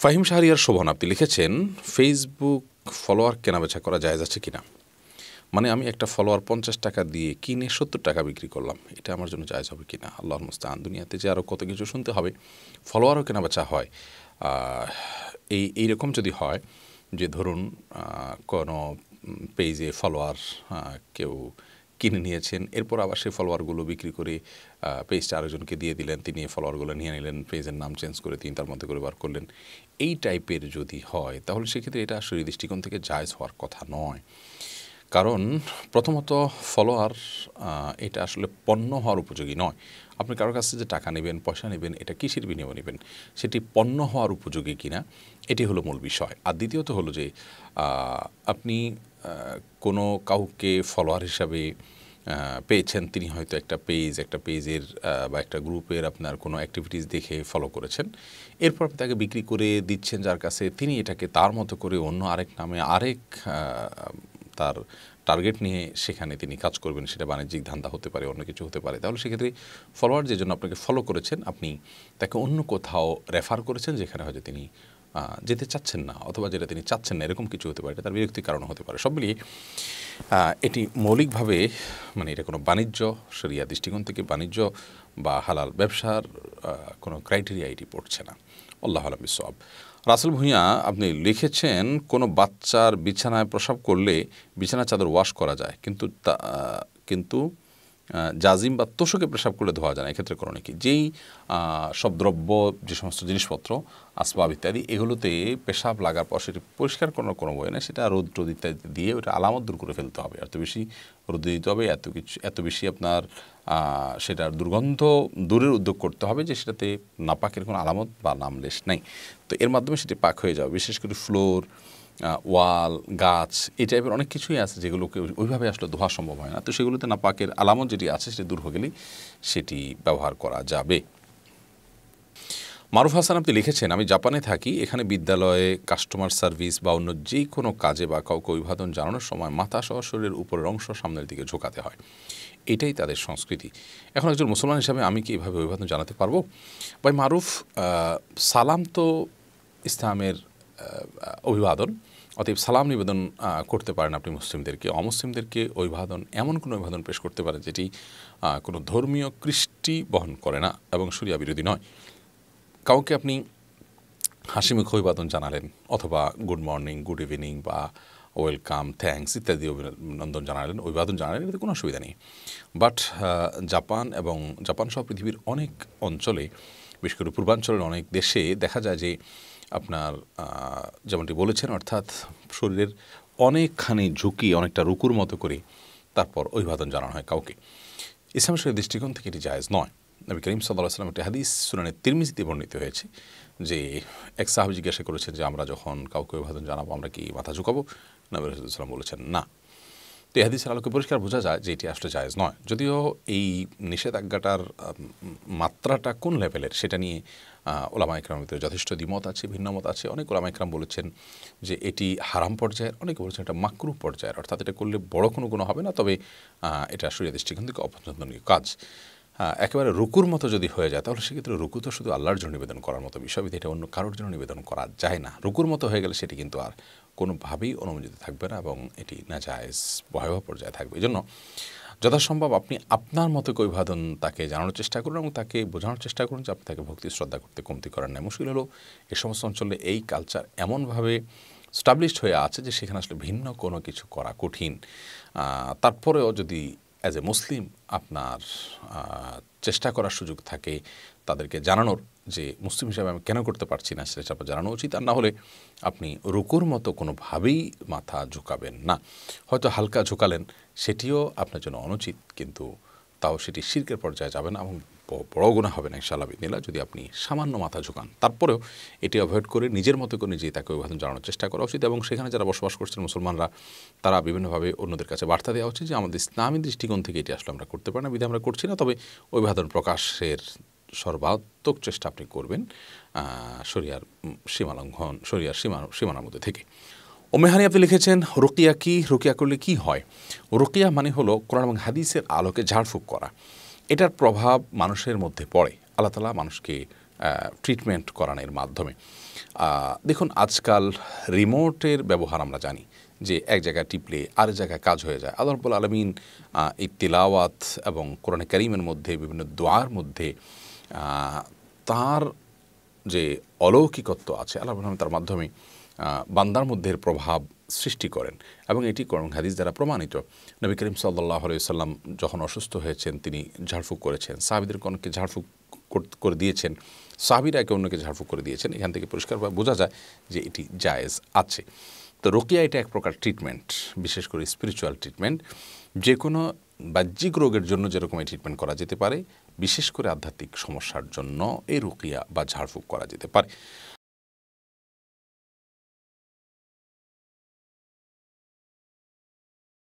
ফাহিম শাহরিয়ার শোভন আপনি লিখেছেন, Facebook follower কেনাবেচা করা জায়েজ আছে কিনা? মানে আমি একটা ফলোয়ার 50 টাকা দিয়ে কিনে 70 টাকা বিক্রি করলাম, এটা আমার জন্য জায়েজ হবে কিনা? আল্লাহর মুস্তাআন। দুনিয়াতে যে আরও কত কিছু শুনতে হবে, ফলোয়ারও কেনাবেচা হয়। এইরকম যদি হয় যে ধরুন কোনো পেজে ফলোয়ার কেউ কিনে নিয়েছেন, এরপর আবার সেই ফলোয়ারগুলো বিক্রি করে পেজটা আরেকজনকে দিয়ে দিলেন, তিনি ফলোয়ারগুলো নিয়ে নিলেন, পেজের নাম চেঞ্জ করে তিনি তার মধ্যে করে বার করলেন, এই টাইপের যদি হয় তাহলে সেক্ষেত্রে এটা শরীয়ত দৃষ্টিকোণ থেকে জায়েজ হওয়ার কথা নয়। কারণ প্রথমত ফলোয়ার এটা আসলে পণ্য হওয়ার উপযোগী নয়। আপনি কারোর কাছে যে টাকা নেবেন, পয়সা নেবেন, এটা কিসের বিনিময়ে নেবেন, সেটি পণ্য হওয়ার উপযোগী কিনা, এটি হলো মূল বিষয়। আর দ্বিতীয়ত হলো যে আপনি কোনো কাউকে ফলোয়ার হিসাবে পেয়েছেন, তিনি হয়তো একটা পেজের বা একটা গ্রুপের আপনার কোনো অ্যাক্টিভিটিস দেখে ফলো করেছেন, এরপর আপনি তাকে বিক্রি করে দিচ্ছেন যার কাছে, তিনি এটাকে তার মতো করে অন্য আরেক নামে তার টার্গেট নিয়ে সেখানে তিনি কাজ করবেন, সেটা বাণিজ্যিক ধান্দা হতে পারে, অন্য কিছু হতে পারে। তাহলে সেক্ষেত্রে ফলোয়ার যে জন্য আপনাকে ফলো করেছেন, আপনি তাকে অন্য কোথাও রেফার করেছেন যেখানে হয়তো তিনি যেতে চাচ্ছেন না, অথবা যেটা তিনি চাচ্ছেন না, এরকম কিছু হতে পারে, এটা তার বিরক্তির কারণ হতে পারে। সব মিলিয়ে এটি মৌলিকভাবে মানে এটা কোনো বাণিজ্য, শরিয়া দৃষ্টিকোণ থেকে বাণিজ্য বা হালাল ব্যবসার কোনো ক্রাইটেরিয়া এটি পড়ছে না। আল্লাহু আ'লাম বিসওয়াব। রাসেল ভূঁইয়া আপনি লিখেছেন, কোনো বাচ্চার বিছানায় প্রসাব করলে বিছানার চাদর ওয়াশ করা যায়, কিন্তু জাজিম বা তোষকে পেশাব করলে ধোয়া যায় না, এক্ষেত্রে করণীয় কি? যেই সব দ্রব্য, যে সমস্ত জিনিসপত্র, আসবাব ইত্যাদি, এগুলোতে পেশাব লাগার পর সেটি পরিষ্কার করার কোনো বই না, সেটা রোদ টোদ ইত্যাদি দিয়ে ওটা আলামত দূর করে ফেলতে হবে। এত বেশি রোদে দিতে হবে, এত বেশি আপনার সেটার দুর্গন্ধ দূরের উদ্যোগ করতে হবে যে সেটাতে নাপাকের কোনো আলামত বা নামলেশ নেই। তো এর মাধ্যমে সেটি পাক হয়ে যাবে। বিশেষ করে ফ্লোর, ওয়াল, গাছ, এই টাইপের অনেক কিছুই আছে যেগুলোকে ওইভাবে আসলে ধোয়া সম্ভব হয় না। তো সেগুলোতে নাপাকের আলামত যেটি আছে সেটি দূর হয়ে গেলেই সেটি ব্যবহার করা যাবে। মারুফ হাসান আপনি লিখেছেন, আমি জাপানে থাকি, এখানে বিদ্যালয়ে, কাস্টমার সার্ভিস বা অন্য যে কোনো কাজে বা কাউকে অভিবাদন জানানোর সময় মাথা সহ শরীরের উপরের অংশ সামনের দিকে ঝোঁকাতে হয়, এটাই তাদের সংস্কৃতি। এখন একজন মুসলমান হিসাবে আমি কি এভাবে অভিবাদন জানাতে পারবো? ভাই মারুফ, সালাম তো ইসলামের অভিবাদন, অতএব সালাম নিবেদন করতে পারেন আপনি মুসলিমদেরকে। অমুসলিমদেরকে অভিবাদন, এমন কোনো অভিবাদন পেশ করতে পারেন যেটি কোনো ধর্মীয় কৃষ্টি বহন করে না এবং শরিয়া বিরোধী নয়। কাউকে আপনি হাসিমুখে অভিবাদন জানালেন, অথবা গুড মর্নিং, গুড ইভিনিং বা ওয়েলকাম, থ্যাঙ্কস ইত্যাদি অভিনন্দন জানালেন, অভিবাদন জানালেন, এতে কোনো অসুবিধা নেই। বাট জাপান সহ পৃথিবীর অনেক অঞ্চলে, বিশেষ করে পূর্বাঞ্চলের অনেক দেশে দেখা যায় যে আপনার যেমনটি বলেছেন, অর্থাৎ শরীরের অনেকখানি ঝুঁকি, অনেকটা রুকুর মতো করে তারপর অভিবাদন জানানো হয় কাউকে। ইসলাম শরীয়তের দৃষ্টিকোণ থেকে এটি জায়েজ নয়। নবী করিম সাল্লাল্লাহু আলাইহি ওয়াসাল্লাম একটি হাদিস সুনানে তিরমিজিতে বর্ণিত হয়েছে যে এক সাহাবী জিজ্ঞাসা করেছেন যে আমরা যখন কাউকে অভিবাদন জানাবো আমরা কি মাথা ঝুঁকাবো? নবী রাসূলুল্লাহ সাল্লাল্লাহু আলাইহি ওয়াসাল্লাম বলেছেন না। তো এই হাদিসের আলোকে পরিষ্কার বোঝা যায় যে এটি আসলে জায়েজ নয়। যদিও এই নিষেধাজ্ঞাটার মাত্রাটা কোন লেভেলের সেটা নিয়ে ওলামা ইকরামের ভিতরে যথেষ্ট দ্বিমত আছে, ভিন্নমত আছে। অনেক ওলামা ইকরাম বলেছেন যে এটি হারাম পর্যায়ের, অনেকে বলেছেন এটা মাকরুহ পর্যায়ের, অর্থাৎ এটা করলে বড় কোনো গুনাহ হবে না, তবে এটা শরীয়ত দৃষ্টিকোণ থেকে অপছন্দনীয় কাজ। একেবারে রুকুর মতো যদি হয়ে যায় তাহলে সেক্ষেত্রে রুকু তো শুধু আল্লাহর জন্য নিবেদন করার মতো বিষয়, এটা অন্য কারোর জন্য নিবেদন করা যায় না। রুকুর মতো হয়ে গেলে সেটি কিন্তু আর কোনোভাবেই অনুমোদিত থাকবে না এবং এটি নাজায়েজ ভয়াবহ পর্যায়ে থাকবে। এই জন্য যথাসম্ভব আপনি আপনার মতো অভিবাদন তাকে জানানোর চেষ্টা করুন এবং তাকে বোঝানোর চেষ্টা করুন যে আপনি তাকে ভক্তি শ্রদ্ধা করতে কমতি করার নেই। মুশকিল হলো এই সমস্ত অঞ্চলে এই কালচার এমনভাবে স্টাবলিশড হয়ে আছে যে সেখানে আসলে ভিন্ন কোনো কিছু করা কঠিন। তারপরেও যদি অ্যাজ এ মুসলিম আপনার চেষ্টা করার সুযোগ থাকে তাদেরকে জানানোর যে মুসলিম হিসাবে আমি কেন করতে পারছি না, সেটা আপনার জানানো উচিত। আর না হলে আপনি রুকুর মতো কোনোভাবেই মাথা ঝুঁকাবেন না। হয়তো হালকা ঝুঁকালেন, সেটিও আপনার জন্য অনুচিত, কিন্তু তাও সেটি শিরকের পর্যায়ে যাবে না এবং বড় গুনাহ হবে না ইনশাআল্লাহ বিদিনিল্লাহ যদি আপনি সামান্য মাথা ঝুঁকান। তারপরেও এটি অ্যাভয়েড করে নিজের মতো করে নিজেই তাকে অভিবাদন জানানোর চেষ্টা করা উচিত এবং সেখানে যারা বসবাস করছেন মুসলমানরা, তারা বিভিন্নভাবে অন্যদের কাছে বার্তা দেওয়া উচিত যে আমাদের ইসলামী দৃষ্টিকোণ থেকে এটি আসলে আমরা করতে পারি না, বিধে আমরা করছি না, তবে অভিবাদন প্রকাশের সর্বাত্মক চেষ্টা আপনি করবেন শরিয়ার সীমালঙ্ঘন, শরিয়ার সীমানার মধ্যে থেকে। ওমেহানি আপনি লিখেছেন, রুকিয়া কি, রুকিয়া করলে কি হয়? রুকিয়া মানে হলো কোরআন এবং হাদিসের আলোকে ঝাড়ফুঁক করা। এটার প্রভাব মানুষের মধ্যে পড়ে, আল্লাহ তাআলা মানুষকে ট্রিটমেন্ট করানোর মাধ্যমে। দেখুন আজকাল রিমোটের ব্যবহার আমরা জানি যে এক জায়গায় টিপলে আরেক জায়গায় কাজ হয়ে যায়। আল্লাহ রাব্বুল আলামিন এই তিলাওয়াত এবং কোরআনে কারীমের মধ্যে বিভিন্ন দোয়ার মধ্যে তার যে অলৌকিকত্ব আছে আল্লাহ রাব্বুল আলামিন তার মাধ্যমে বান্দার মধ্যে প্রভাব সৃষ্টি করেন এবং এটি কোরআন হাদিস দ্বারা প্রমাণিত। নবী করিম সাল্লাল্লাহু আলাইহি ওয়াসাল্লাম যখন অসুস্থ হয়েছেন তিনি ঝাড়ফুঁক করেছেন, সাহাবীদেরকে অনেককে ঝাড়ফুঁক করে দিয়েছেন, সাহাবীরা একে অন্যকে ঝাড়ফুঁক করে দিয়েছেন। এখান থেকে পরিষ্কারভাবে বোঝা যায় যে এটি জায়েজ আছে। তো রুকিয়া এটা এক প্রকার ট্রিটমেন্ট, বিশেষ করে স্পিরিচুয়াল ট্রিটমেন্ট। যে কোনো বাহ্যিক রোগের জন্য যেরকম এই ট্রিটমেন্ট করা যেতে পারে, বিশেষ করে আধ্যাত্মিক সমস্যার জন্য এই রুকিয়া বা ঝাড়ফুঁক করা যেতে পারে।